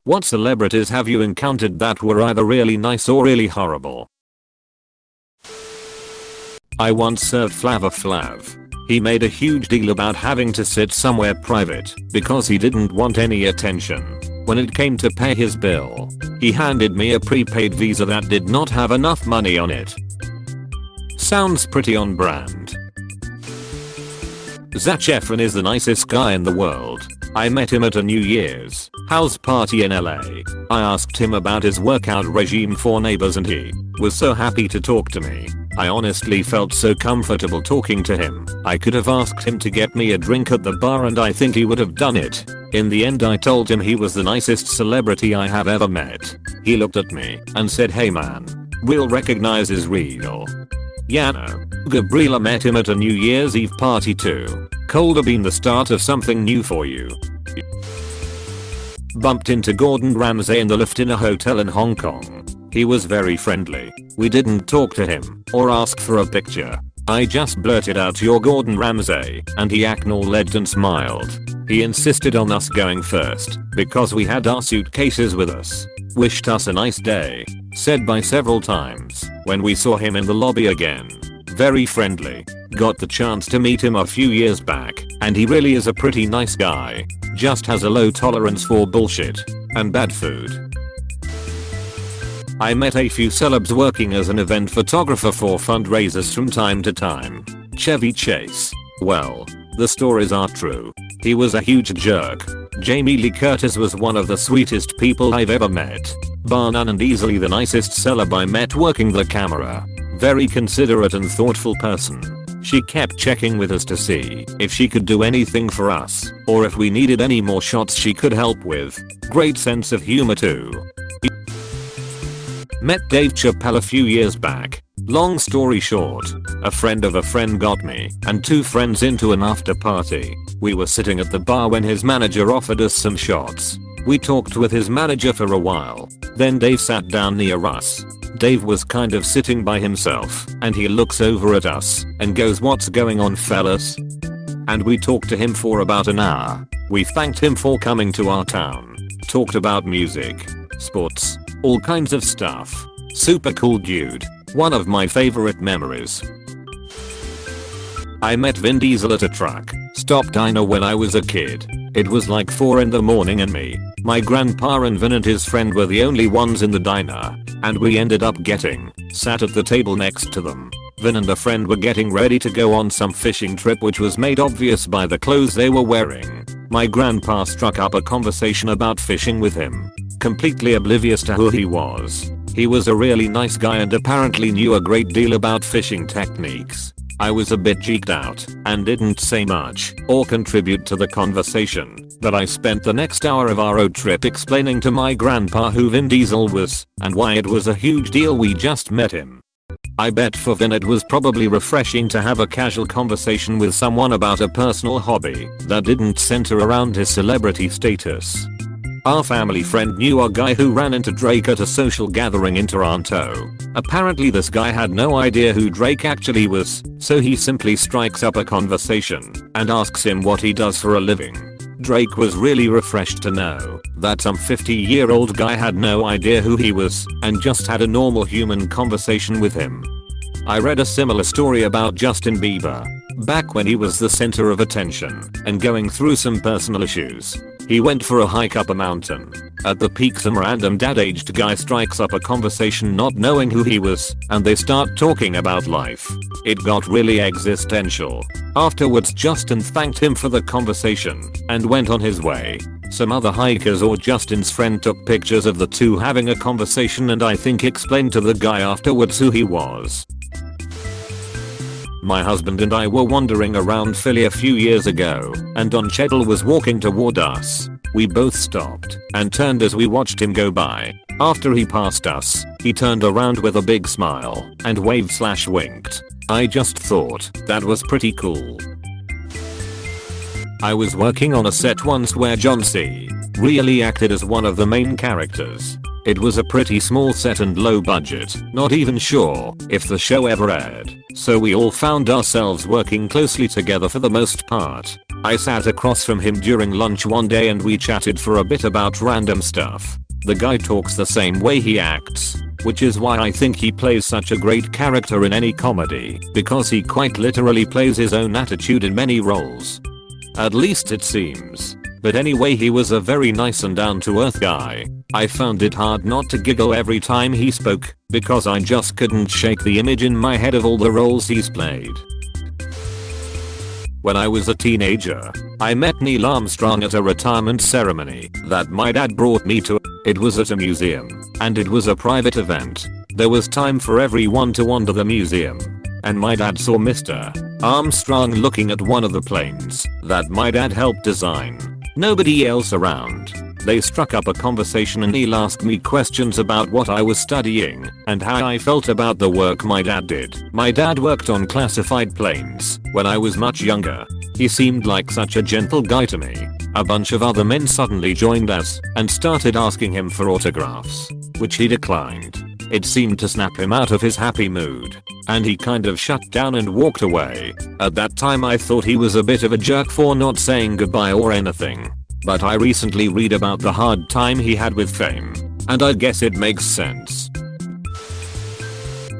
What celebrities have you encountered that were either really nice or really horrible? I once served Flava Flav. He made a huge deal about having to sit somewhere private because he didn't want any attention. When it came to pay his bill, he handed me a prepaid Visa that did not have enough money on it. Sounds pretty on brand. Zac Efron is the nicest guy in the world. I met him at a New Year's house party in LA. I asked him about his workout regime for Neighbors and he was so happy to talk to me. I honestly felt so comfortable talking to him. I could have asked him to get me a drink at the bar and I think he would have done it. In the end I told him he was the nicest celebrity I have ever met. He looked at me and said, "Hey man, real recognize is real." Yeah no. Gabriela met him at a New Year's Eve party too. Could have been the start of something new for you. Bumped into Gordon Ramsay in the lift in a hotel in Hong Kong. He was very friendly. We didn't talk to him or ask for a picture. I just blurted out, "You're Gordon Ramsay," and he acknowledged and smiled. He insisted on us going first because we had our suitcases with us. Wished us a nice day. Said bye several times when we saw him in the lobby again. Very friendly. Got the chance to meet him a few years back and he really is a pretty nice guy. Just has a low tolerance for bullshit and bad food. I met a few celebs working as an event photographer for fundraisers from time to time. Chevy Chase. Well, the stories are true. He was a huge jerk. Jamie Lee Curtis was one of the sweetest people I've ever met. Bar none and easily the nicest celeb I met working the camera. Very considerate and thoughtful person. She kept checking with us to see if she could do anything for us or if we needed any more shots she could help with. Great sense of humor too. Met Dave Chappelle a few years back. Long story short, a friend of a friend got me and two friends into an after party. We were sitting at the bar when his manager offered us some shots. We talked with his manager for a while. Then Dave sat down near us. Dave was kind of sitting by himself and he looks over at us and goes, "What's going on fellas?" And we talked to him for about an hour. We thanked him for coming to our town. Talked about music, sports, all kinds of stuff. Super cool dude. One of my favorite memories. I met Vin Diesel at a truck stop diner when I was a kid. It was like 4 in the morning and me, my grandpa and Vin and his friend were the only ones in the diner. And we ended up getting sat at the table next to them. Vin and a friend were getting ready to go on some fishing trip which was made obvious by the clothes they were wearing. My grandpa struck up a conversation about fishing with him, completely oblivious to who he was. He was a really nice guy and apparently knew a great deal about fishing techniques. I was a bit geeked out and didn't say much or contribute to the conversation, but I spent the next hour of our road trip explaining to my grandpa who Vin Diesel was and why it was a huge deal we just met him. I bet for Vin it was probably refreshing to have a casual conversation with someone about a personal hobby that didn't center around his celebrity status. Our family friend knew a guy who ran into Drake at a social gathering in Toronto. Apparently this guy had no idea who Drake actually was, so he simply strikes up a conversation and asks him what he does for a living. Drake was really refreshed to know that some 50-year-old guy had no idea who he was and just had a normal human conversation with him. I read a similar story about Justin Bieber. Back when he was the center of attention and going through some personal issues, he went for a hike up a mountain. At the peak some random dad-aged guy strikes up a conversation not knowing who he was, and they start talking about life. It got really existential. Afterwards Justin thanked him for the conversation and went on his way. Some other hikers or Justin's friend took pictures of the two having a conversation and I think explained to the guy afterwards who he was. My husband and I were wandering around Philly a few years ago and Don Cheadle was walking toward us. We both stopped and turned as we watched him go by. After he passed us, he turned around with a big smile and waved/winked. I just thought that was pretty cool. I was working on a set once where John C. really acted as one of the main characters. It was a pretty small set and low budget, not even sure if the show ever aired, so we all found ourselves working closely together for the most part. I sat across from him during lunch one day and we chatted for a bit about random stuff. The guy talks the same way he acts, which is why I think he plays such a great character in any comedy, because he quite literally plays his own attitude in many roles. At least it seems. But anyway, he was a very nice and down-to-earth guy. I found it hard not to giggle every time he spoke, because I just couldn't shake the image in my head of all the roles he's played. When I was a teenager, I met Neil Armstrong at a retirement ceremony that my dad brought me to. It was at a museum, and it was a private event. There was time for everyone to wander the museum, and my dad saw Mr. Armstrong looking at one of the planes that my dad helped design. Nobody else around. They struck up a conversation and Neil asked me questions about what I was studying and how I felt about the work my dad did. My dad worked on classified planes when I was much younger. He seemed like such a gentle guy to me. A bunch of other men suddenly joined us and started asking him for autographs, which he declined. It seemed to snap him out of his happy mood, and he kind of shut down and walked away. At that time I thought he was a bit of a jerk for not saying goodbye or anything. But I recently read about the hard time he had with fame, and I guess it makes sense.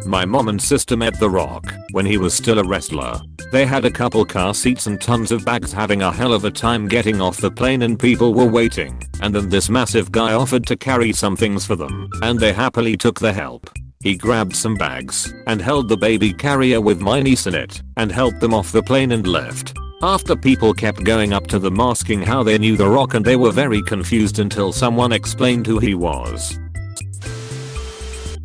My mom and sister met The Rock when he was still a wrestler. They had a couple car seats and tons of bags, having a hell of a time getting off the plane, and people were waiting, and then this massive guy offered to carry some things for them, and they happily took the help. He grabbed some bags and held the baby carrier with my niece in it and helped them off the plane and left. After, people kept going up to them asking how they knew The Rock, and they were very confused until someone explained who he was.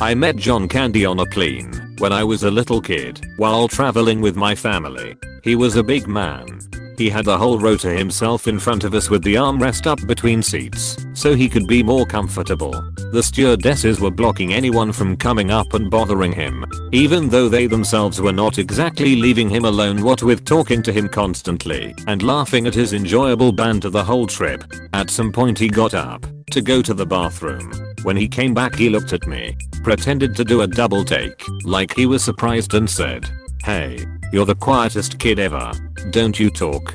I met John Candy on a plane when I was a little kid while traveling with my family. He was a big man. He had the whole row to himself in front of us with the armrest up between seats so he could be more comfortable. The stewardesses were blocking anyone from coming up and bothering him, even though they themselves were not exactly leaving him alone, what with talking to him constantly and laughing at his enjoyable banter the whole trip. At some point he got up to go to the bathroom. When he came back he looked at me, pretended to do a double take like he was surprised, and said, "Hey, you're the quietest kid ever. Don't you talk?"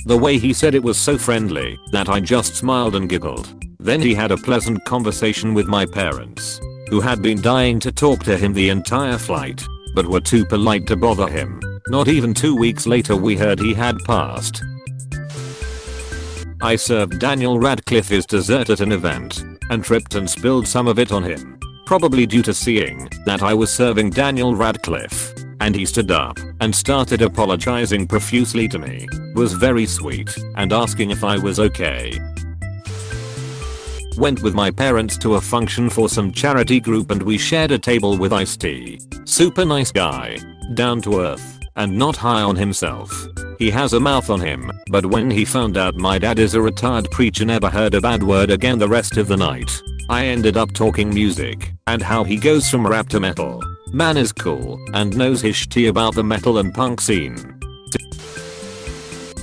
The way he said it was so friendly that I just smiled and giggled. Then he had a pleasant conversation with my parents, who had been dying to talk to him the entire flight, but were too polite to bother him. Not even 2 weeks later we heard he had passed. I served Daniel Radcliffe his dessert at an event and tripped and spilled some of it on him, probably due to seeing that I was serving Daniel Radcliffe, and he stood up and started apologizing profusely to me, was very sweet, and asking if I was okay. Went with my parents to a function for some charity group and we shared a table with Ice-T. Super nice guy, down to earth, and not high on himself. He has a mouth on him, but when he found out my dad is a retired preacher, never heard a bad word again the rest of the night. I ended up talking music and how he goes from rap to metal. Man is cool and knows his shit about the metal and punk scene.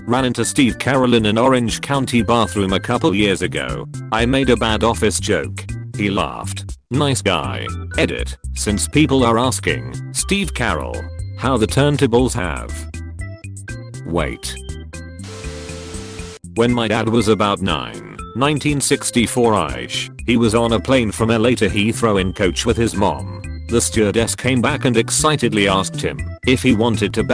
Ran into Steve Carroll in an Orange County bathroom a couple years ago. I made a bad office joke. He laughed. Nice guy. Edit. Since people are asking, Steve Carroll, how the turntables have. Wait. When my dad was about 9, 1964-ish, he was on a plane from LA to Heathrow in coach with his mom. The stewardess came back and excitedly asked him if he wanted to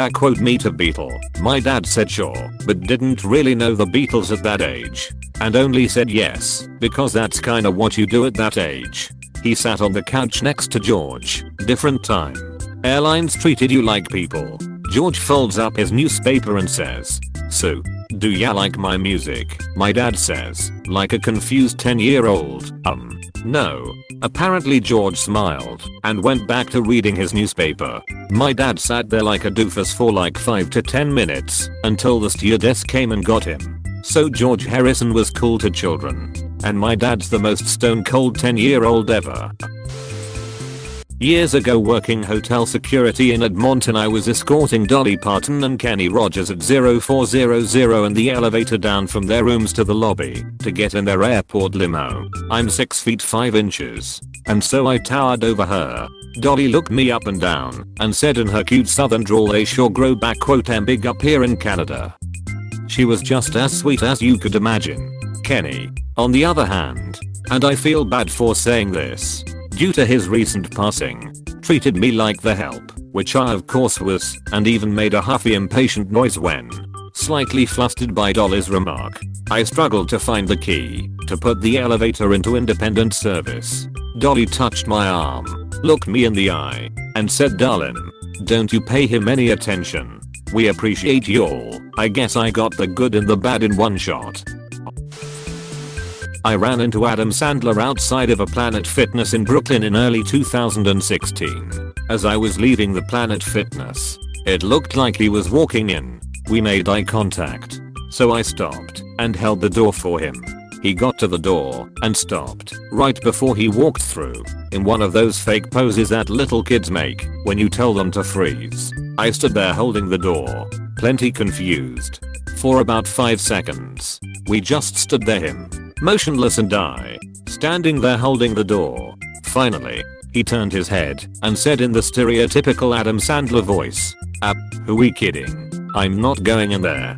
meet a Beatle. My dad said sure, but didn't really know the Beatles at that age, and only said yes, because that's kinda what you do at that age. He sat on the couch next to George. Different time. Airlines treated you like people. George folds up his newspaper and says, "So, do ya like my music?" My dad says, like a confused 10-year-old, no. Apparently George smiled and went back to reading his newspaper. My dad sat there like a doofus for like 5 to 10 minutes until the stewardess came and got him. So George Harrison was cool to children, and my dad's the most stone cold 10-year-old ever. Years ago, working hotel security in Edmonton, I was escorting Dolly Parton and Kenny Rogers at 0400 and the elevator down from their rooms to the lobby to get in their airport limo. I'm 6 feet 5 inches, and so I towered over her. Dolly looked me up and down and said in her cute southern drawl, "They sure grow back, quote, "I'm big up here in Canada." She was just as sweet as you could imagine. Kenny, on the other hand, and I feel bad for saying this, due to his recent passing, treated me like the help, which I of course was, and even made a huffy impatient noise when, slightly flustered by Dolly's remark, I struggled to find the key to put the elevator into independent service. Dolly touched my arm, looked me in the eye, and said, "Darling, don't you pay him any attention. We appreciate you all." I guess I got the good and the bad in one shot. I ran into Adam Sandler outside of a Planet Fitness in Brooklyn in early 2016. As I was leaving the Planet Fitness, it looked like he was walking in. We made eye contact, so I stopped and held the door for him. He got to the door and stopped right before he walked through, in one of those fake poses that little kids make when you tell them to freeze. I stood there holding the door, plenty confused, for about 5 seconds. We just stood there, him, motionless, and I, standing there holding the door. Finally, he turned his head and said in the stereotypical Adam Sandler voice, "Who we kidding? I'm not going in there."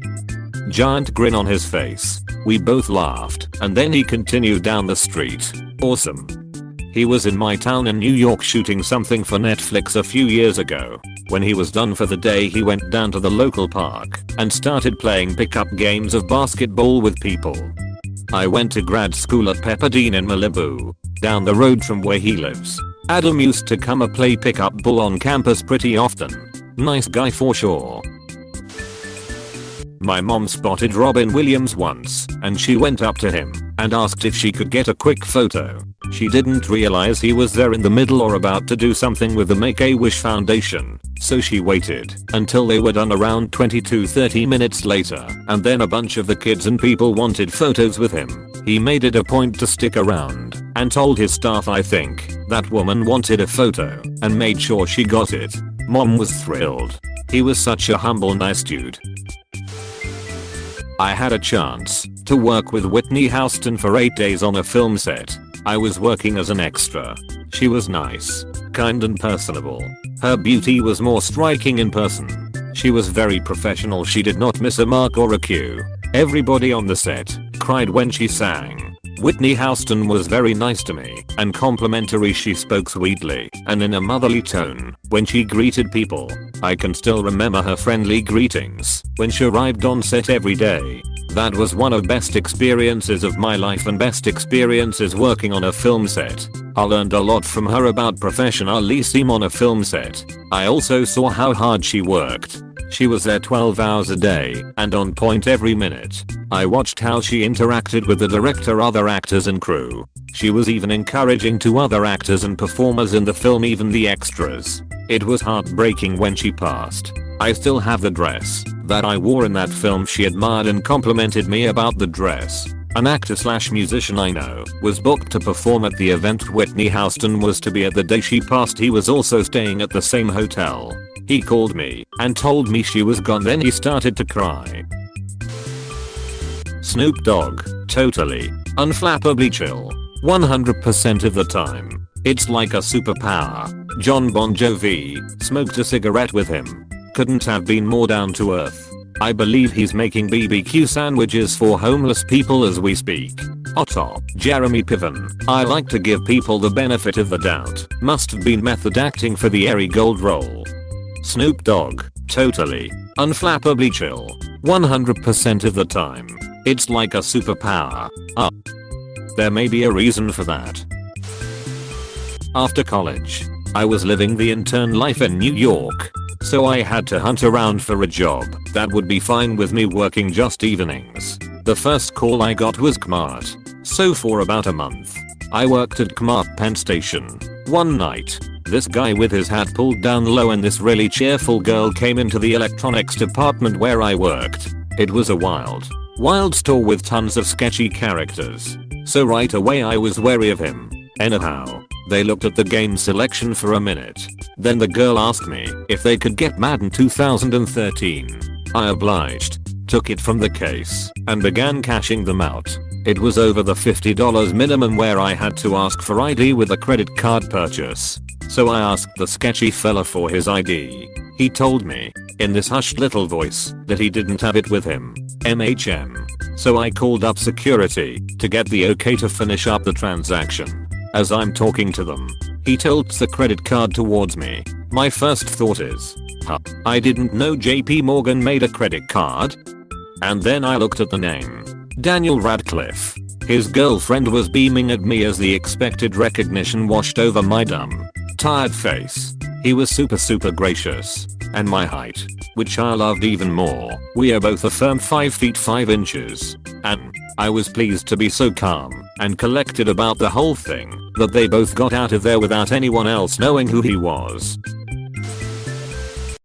Giant grin on his face. We both laughed, and then he continued down the street. Awesome. He was in my town in New York shooting something for Netflix a few years ago. When he was done for the day, he went down to the local park and started playing pickup games of basketball with people. I went to grad school at Pepperdine in Malibu, down the road from where he lives. Adam used to come and play pickup ball on campus pretty often. Nice guy for sure. My mom spotted Robin Williams once, and she went up to him and asked if she could get a quick photo. She didn't realize he was there in the middle or about to do something with the Make-A-Wish Foundation, so she waited until they were done around 20 to 30 minutes later, and then a bunch of the kids and people wanted photos with him. He made it a point to stick around and told his staff I think that woman wanted a photo and made sure she got it. Mom was thrilled. He was such a humble, nice dude. I had a chance to work with Whitney Houston for 8 days on a film set. I was working as an extra. She was nice, kind, and personable. Her beauty was more striking in person. She was very professional. She did not miss a mark or a cue. Everybody on the set cried when she sang. Whitney Houston was very nice to me and complimentary. She spoke sweetly and in a motherly tone when she greeted people. I can still remember her friendly greetings when she arrived on set every day. That was one of best experiences of my life and best experiences working on a film set. I learned a lot from her about professionalism on a film set. I also saw how hard she worked. She was there 12 hours a day and on point every minute. I watched how she interacted with the director, other actors, and crew. She was even encouraging to other actors and performers in the film, even the extras. It was heartbreaking when she passed. I still have the dress that I wore in that film. She admired and complimented me about the dress. An actor/musician I know was booked to perform at the event Whitney Houston was to be at the day she passed. He was also staying at the same hotel. He called me and told me she was gone, then he started to cry. Snoop Dogg, totally, unflappably chill, 100% of the time. It's like a superpower. John Bon Jovi, smoked a cigarette with him. Couldn't have been more down to earth. I believe he's making BBQ sandwiches for homeless people as we speak. Otto, Jeremy Piven, I like to give people the benefit of the doubt. Must have been method acting for the Airy Gold role. Snoop Dogg, totally, unflappably chill, 100% of the time. It's like a superpower. There may be a reason for that. After college, I was living the intern life in New York, so I had to hunt around for a job that would be fine with me working just evenings. The first call I got was Kmart, so for about a month, I worked at Kmart Penn Station. One night, this guy with his hat pulled down low and this really cheerful girl came into the electronics department where I worked. It was a wild store with tons of sketchy characters, so right away I was wary of him. Anyhow, They looked at the game selection for a minute. Then the girl asked me if they could get Madden 2013. I obliged, took it from the case, and began cashing them out. It was over the $50 minimum where I had to ask for ID with a credit card purchase. So I asked the sketchy fella for his ID. He told me, in this hushed little voice, that he didn't have it with him. MHM. So I called up security to get the okay to finish up the transaction. As I'm talking to them, he tilts the credit card towards me. My first thought is, huh, I didn't know JP Morgan made a credit card. And then I looked at the name. Daniel Radcliffe. His girlfriend was beaming at me as the expected recognition washed over my dumb, tired face. He was super gracious. And my height, which I loved even more. We are both a firm 5 feet 5 inches. And I was pleased to be so calm and collected about the whole thing that they both got out of there without anyone else knowing who he was.